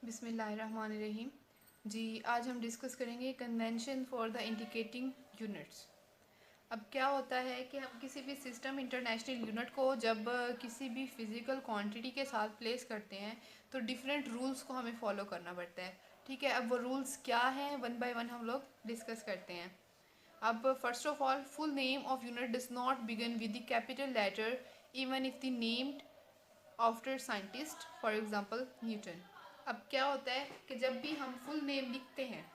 बिस्मिल्लाहिर्रहमानिर्रहीम। जी, आज हम डिस्कस करेंगे convention for the indicating units. अब क्या होता है कि हम किसी भी सिस्टम इंटरनेशनल यूनिट को जब किसी भी फिज़िकल क्वांटिटी के साथ प्लेस करते हैं तो डिफरेंट रूल्स को हमें फॉलो करना पड़ता है। ठीक है, अब वो रूल्स क्या हैं वन बाय वन हम लोग डिस्कस करते हैं। अब first of all, full name of unit does not begin with the capital letter even if the named after scientist, for example Newton. अब क्या होता है कि जब भी हम फुल नेम लिखते हैं,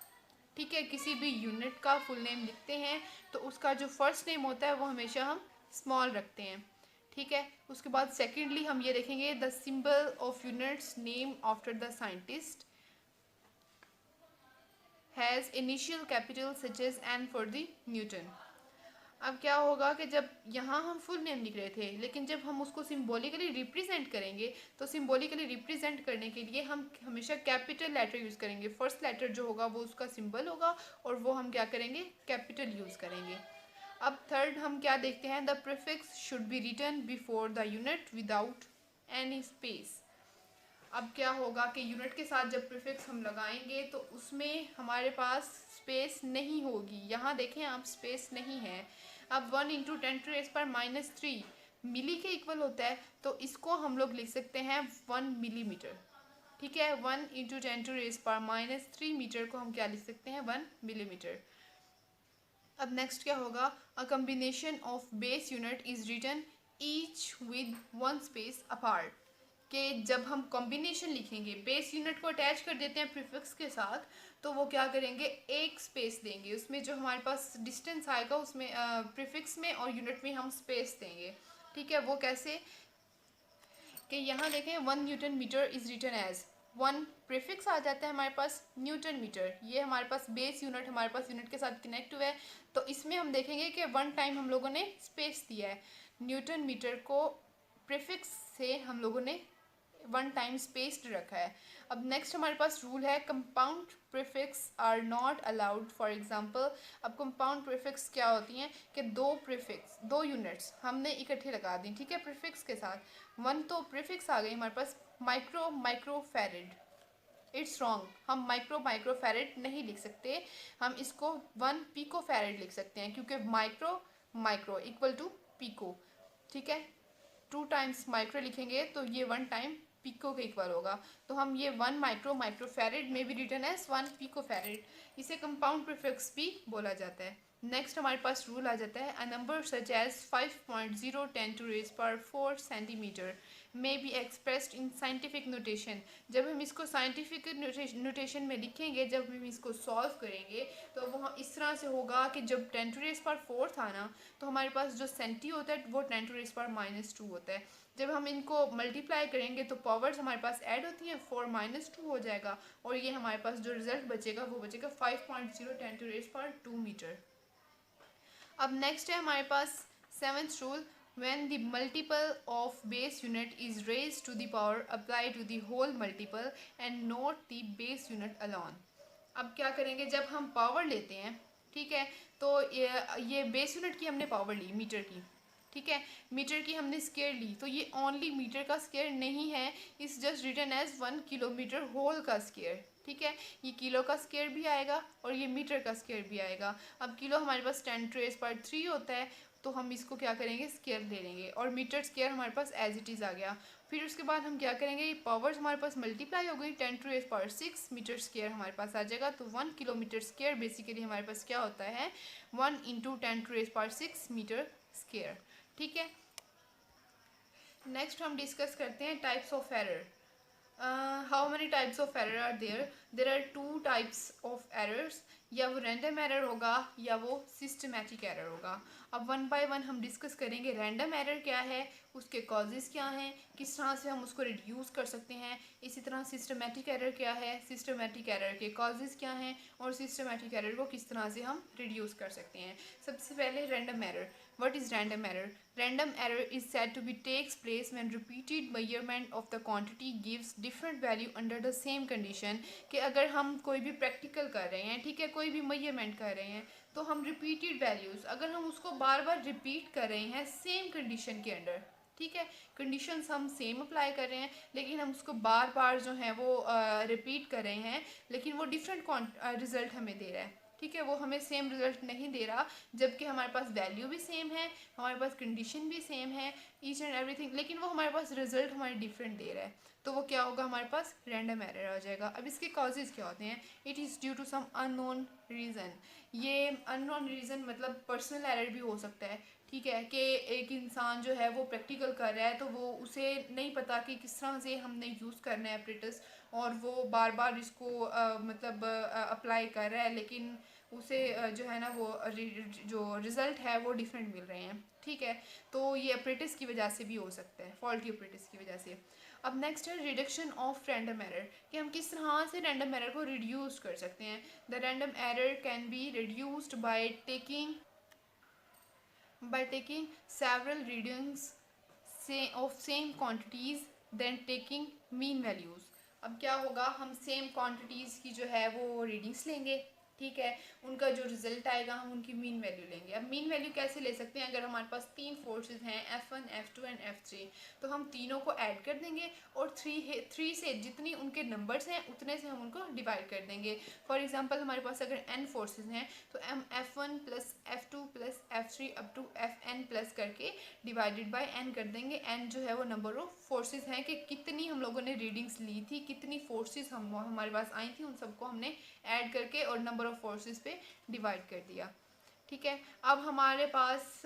ठीक है, किसी भी यूनिट का फुल नेम लिखते हैं तो उसका जो फर्स्ट नेम होता है वो हमेशा हम स्मॉल रखते हैं। ठीक है, उसके बाद सेकेंडली हम ये देखेंगे the symbol of units name after the scientist has initial capital such as N for the Newton. अब क्या होगा कि जब यहाँ हम फुल नेम लिख रहे थे, लेकिन जब हम उसको सिंबॉलिकली रिप्रेजेंट करेंगे तो सिंबॉलिकली रिप्रेजेंट करने के लिए हम हमेशा कैपिटल लेटर यूज़ करेंगे। फर्स्ट लेटर जो होगा वो उसका सिंबल होगा और वो हम क्या करेंगे, कैपिटल यूज़ करेंगे। अब थर्ड हम क्या देखते हैं, the prefix should be written before the unit without any space. अब क्या होगा कि यूनिट के साथ जब प्रीफिक्स हम लगाएंगे तो उसमें हमारे पास स्पेस नहीं होगी। यहाँ देखें आप, स्पेस नहीं है। अब 1 × 10⁻³ मिली के इक्वल होता है, तो इसको हम लोग लिख सकते हैं 1 मिलीमीटर। ठीक है, 1 × 10⁻³ मीटर को हम क्या लिख सकते हैं, 1 मिलीमीटर। अब नेक्स्ट क्या होगा, a combination of base unit is written each with 1 space apart. कि जब हम कॉम्बिनेशन लिखेंगे, बेस यूनिट को अटैच कर देते हैं प्रीफिक्स के साथ, तो वो क्या करेंगे, एक स्पेस देंगे। उसमें जो हमारे पास डिस्टेंस आएगा उसमें प्रीफिक्स में और यूनिट में हम स्पेस देंगे। ठीक है, वो कैसे कि यहाँ देखें 1 newton metre is written as 1 prefix आ जाता है हमारे पास न्यूटन मीटर। ये हमारे पास बेस यूनिट हमारे पास यूनिट के साथ कनेक्ट हुआ है, तो इसमें हम देखेंगे कि 1 टाइम हम लोगों ने स्पेस दिया है। न्यूटन मीटर को प्रीफिक्स से हम लोगों ने 1 टाइम स्पेस्ड रखा है। अब नेक्स्ट हमारे पास रूल है, compound prefix are not allowed. For example, अब कंपाउंड प्रीफिक्स क्या होती हैं कि दो यूनिट्स हमने इकट्ठे लगा दी, ठीक है, प्रीफिक्स के साथ। 1 तो प्रीफिक्स आ गई हमारे पास, माइक्रोफैरेड। इट्स रॉन्ग, हम माइक्रोफैरेड नहीं लिख सकते, हम इसको 1 पिकोफैरेड लिख सकते हैं, क्योंकि माइक्रो इक्वल टू पिको। ठीक है, 2 टाइम्स माइक्रो लिखेंगे तो ये 1 टाइम पिको के इक्वल होगा। तो हम ये 1 माइक्रोफैरेड में भी रिटर्न एज 1 पिकोफैरेड। इसे कंपाउंड प्रीफिक्स भी बोला जाता है। नेक्स्ट हमारे पास रूल आ जाता है, a number such as 5.010⁴ centimetre may be expressed in scientific notation. जब हम इसको साइंटिफिक नोटेशन में लिखेंगे, जब हम इसको सॉल्व करेंगे, तो वो इस तरह से होगा कि जब 10⁴ था ना, तो हमारे पास जो सेंटी होता है वो 10⁻² होता है। जब हम इनको मल्टीप्लाई करेंगे तो पावर्स हमारे पास ऐड होती हैं, 4 - 2 हो जाएगा, और ये हमारे पास जो रिजल्ट बचेगा वो बचेगा 5.010⁻² मीटर। अब नेक्स्ट है हमारे पास 7th rule, when the multiple of base unit is raised to the power apply to the whole multiple and not the base unit alone। अब क्या करेंगे, जब हम पावर लेते हैं, ठीक है, तो ये बेस यूनिट की हमने पावर ली मीटर की, ठीक है, मीटर की हमने स्केयर ली, तो ये ओनली मीटर का स्केयर नहीं है, is just written as 1 kilometre whole का स्केयर। ठीक है, ये किलो का स्केयर भी आएगा और ये मीटर का स्केयर भी आएगा। अब किलो हमारे पास 10⁻³ होता है, तो हम इसको क्या करेंगे, स्केयर ले लेंगे, और मीटर स्केयर हमारे पास एज इट इज़ आ गया। फिर उसके बाद हम क्या करेंगे, ये पावर्स हमारे पास मल्टीप्लाई हो गई, 10⁻6 मीटर स्केयर हमारे पास आ जाएगा। तो 1 किलोमीटर स्केयर बेसिकली हमारे पास क्या होता है, 1 × 10⁻6 मीटर स्केयर। ठीक है, नेक्स्ट हम डिस्कस करते हैं types of error. How many types of error are there are 2 types of errors, या वो रैंडम एरर होगा या वो सिस्टमैटिक एरर होगा। अब 1 बाय 1 हम डिस्कस करेंगे, रैंडम एरर क्या है, उसके कॉजेज़ क्या हैं, किस तरह से हम उसको रिड्यूस कर सकते हैं। इसी तरह सिस्टमैटिक एरर क्या है, सिस्टमैटिक एरर के कॉजेज़ क्या हैं, और सिस्टमैटिक एरर को किस तरह से हम रिड्यूस कर सकते हैं। सबसे पहले random error. What is random error? Random error is said to be takes place when repeated measurement of the quantity gives different value under the same condition। कि अगर हम कोई भी प्रैक्टिकल कर रहे हैं, ठीक है, कोई भी मेजरमेंट कर रहे हैं, तो हम रिपीटेड वैल्यूज़ अगर हम उसको बार बार रिपीट कर रहे हैं सेम कंडीशन के अंडर, ठीक है, कंडीशंस हम सेम अप्लाई कर रहे हैं, लेकिन हम उसको बार बार जो है वो रिपीट कर रहे हैं, लेकिन वो डिफरेंट रिजल्ट हमें दे रहा है। ठीक है, वो हमें सेम रिजल्ट नहीं दे रहा, जबकि हमारे पास वैल्यू भी सेम है, हमारे पास कंडीशन भी सेम है, ईच एंड एवरीथिंग, लेकिन वो हमारे पास रिजल्ट हमारे डिफरेंट दे रहा है। तो वो क्या होगा, हमारे पास रैंडम एरर आ जाएगा। अब इसके कॉजेज़ क्या होते हैं? It is due to some unknown reason. ये अननोन रीज़न मतलब पर्सनल एरर भी हो सकता है। ठीक है, कि एक इंसान जो है वो प्रैक्टिकल कर रहा है, तो वो उसे नहीं पता कि किस तरह से हमने यूज़ करना है एपरेटस, और वो बार बार इसको मतलब अप्लाई कर रहा है, लेकिन उसे जो है ना वो जो रिज़ल्ट है वो डिफरेंट मिल रहे हैं। ठीक है, तो ये एपरेटस की वजह से भी हो सकता है, फॉल्टी एपरेटस की वजह से। अब नेक्स्ट है रिडक्शन ऑफ रैंडम एरर, कि हम किस तरह से रैंडम एरर को रिड्यूस कर सकते हैं। The random error can be reduced by taking several readings of same quantities then taking mean values। अब क्या होगा, हम सेम क्वांटिटीज़ की जो है वो रीडिंग्स लेंगे। ठीक है, उनका जो रिजल्ट आएगा हम उनकी मीन वैल्यू लेंगे। अब मीन वैल्यू कैसे ले सकते हैं? अगर हमारे पास 3 फोर्सेस हैं F1, F2 एंड F3, तो हम तीनों को ऐड कर देंगे और 3 से जितनी उनके नंबर्स हैं उतने से हम उनको डिवाइड कर देंगे। फॉर एग्जांपल हमारे पास अगर n फोर्सेस हैं तो F1 plus F2 plus F3 up to Fn plus करके डिवाइडेड बाय n कर देंगे। n जो है वो नंबर ऑफ फोर्सेस हैं कि कितनी हम लोगों ने रीडिंग्स ली थी, कितनी फोर्सेस हमारे पास आई थी, उन सबको हमने ऐड करके और नंबर ऑफ फोर्सेस पे डिवाइड कर दिया। ठीक है, अब हमारे पास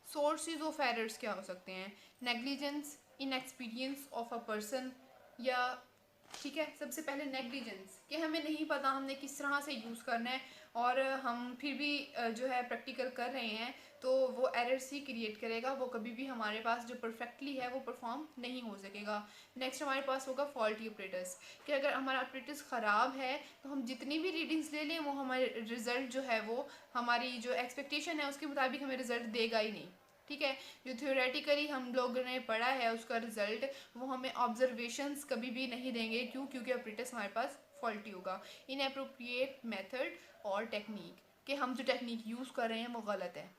सोर्सेज ऑफ एरर्स क्या हो सकते हैं? Negligence, inexperience of a person, या ठीक है, सबसे पहले नेग्लिजेंस, कि हमें नहीं पता हमने किस तरह से यूज़ करना है, और हम फिर भी जो है प्रैक्टिकल कर रहे हैं, तो वो एरर्स ही क्रिएट करेगा, वो कभी भी हमारे पास जो परफेक्टली है वो परफॉर्म नहीं हो सकेगा। नेक्स्ट हमारे पास होगा फॉल्टी ऑपरेटर्स, कि अगर हमारा ऑपरेटर्स ख़राब है तो हम जितनी भी रीडिंग्स ले लें वो हमारे रिज़ल्ट जो है वो हमारी जो एक्सपेक्टेशन है उसके मुताबिक हमें रिज़ल्ट देगा ही नहीं। ठीक है, जो थ्योरेटिकली हम लोगों ने पढ़ा है उसका रिजल्ट वो हमें ऑब्जर्वेशंस कभी भी नहीं देंगे। क्यों? क्योंकि ऑपरेटर्स हमारे पास फॉल्टी होगा। इनएप्रोप्रिएट मेथड और टेक्निक, कि हम जो टेक्निक यूज़ कर रहे हैं वो गलत है।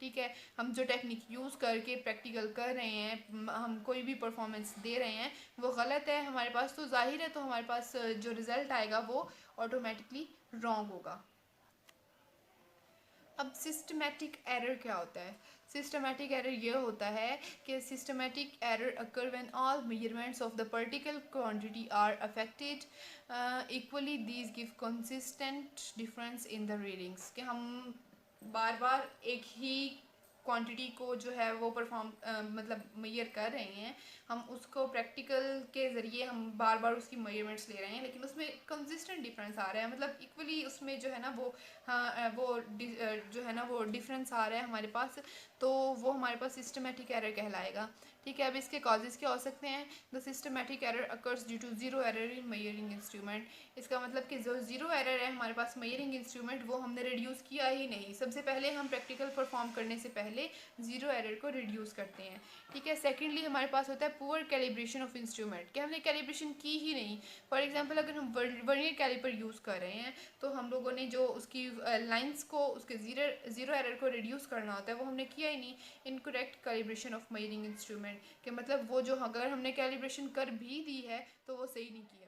ठीक है, हम जो टेक्निक यूज़ करके प्रैक्टिकल कर रहे हैं, हम कोई भी परफॉर्मेंस दे रहे हैं, वो गलत है हमारे पास, तो जाहिर है तो हमारे पास जो रिज़ल्ट आएगा वो ऑटोमेटिकली रॉन्ग होगा। अब सिस्टमेटिक एरर क्या होता है? सिस्टमेटिक एरर ये होता है कि systematic error occur when all measurements of the particular quantity are affected equally, these give consistent difference in the readings, कि हम बार बार एक ही क्वांटिटी को जो है वो मतलब मेजर कर रहे हैं, हम उसको प्रैक्टिकल के ज़रिए हम बार बार उसकी मेजरमेंट्स ले रहे हैं, लेकिन उसमें कंसिस्टेंट डिफरेंस आ रहा है, मतलब इक्वली उसमें जो है ना वो जो है ना वो डिफरेंस आ रहा है हमारे पास, तो वो हमारे पास सिस्टमेटिक एरर कहलाएगा। ठीक है, अब इसके कॉजेज़ क्या हो सकते हैं? The systematic error occurs due to zero error in measuring instrument. इसका मतलब कि जो ज़ीरो एरर है हमारे पास मेजरिंग इंस्ट्रूमेंट वो हमने रिड्यूस किया ही नहीं। सबसे पहले हम प्रैक्टिकल परफॉर्म करने से पहले ज़ीरो एरर को रिड्यूस करते हैं। ठीक है, सेकेंडली हमारे पास होता है पुअर कैलिब्रेशन ऑफ इंस्ट्रूमेंट, कि हमने कैलिब्रेशन की ही नहीं। फॉर एग्जाम्पल अगर हम वर्नियर कैलिपर यूज़ कर रहे हैं तो हम लोगों ने जो उसकी लाइंस को उसके ज़ीरो एरर को रिड्यूस करना होता है वो हमने किया ही नहीं। Incorrect calibration of measuring instrument, कि मतलब वो जो अगर हमने कैलिब्रेशन कर भी दी है तो वो सही नहीं किया।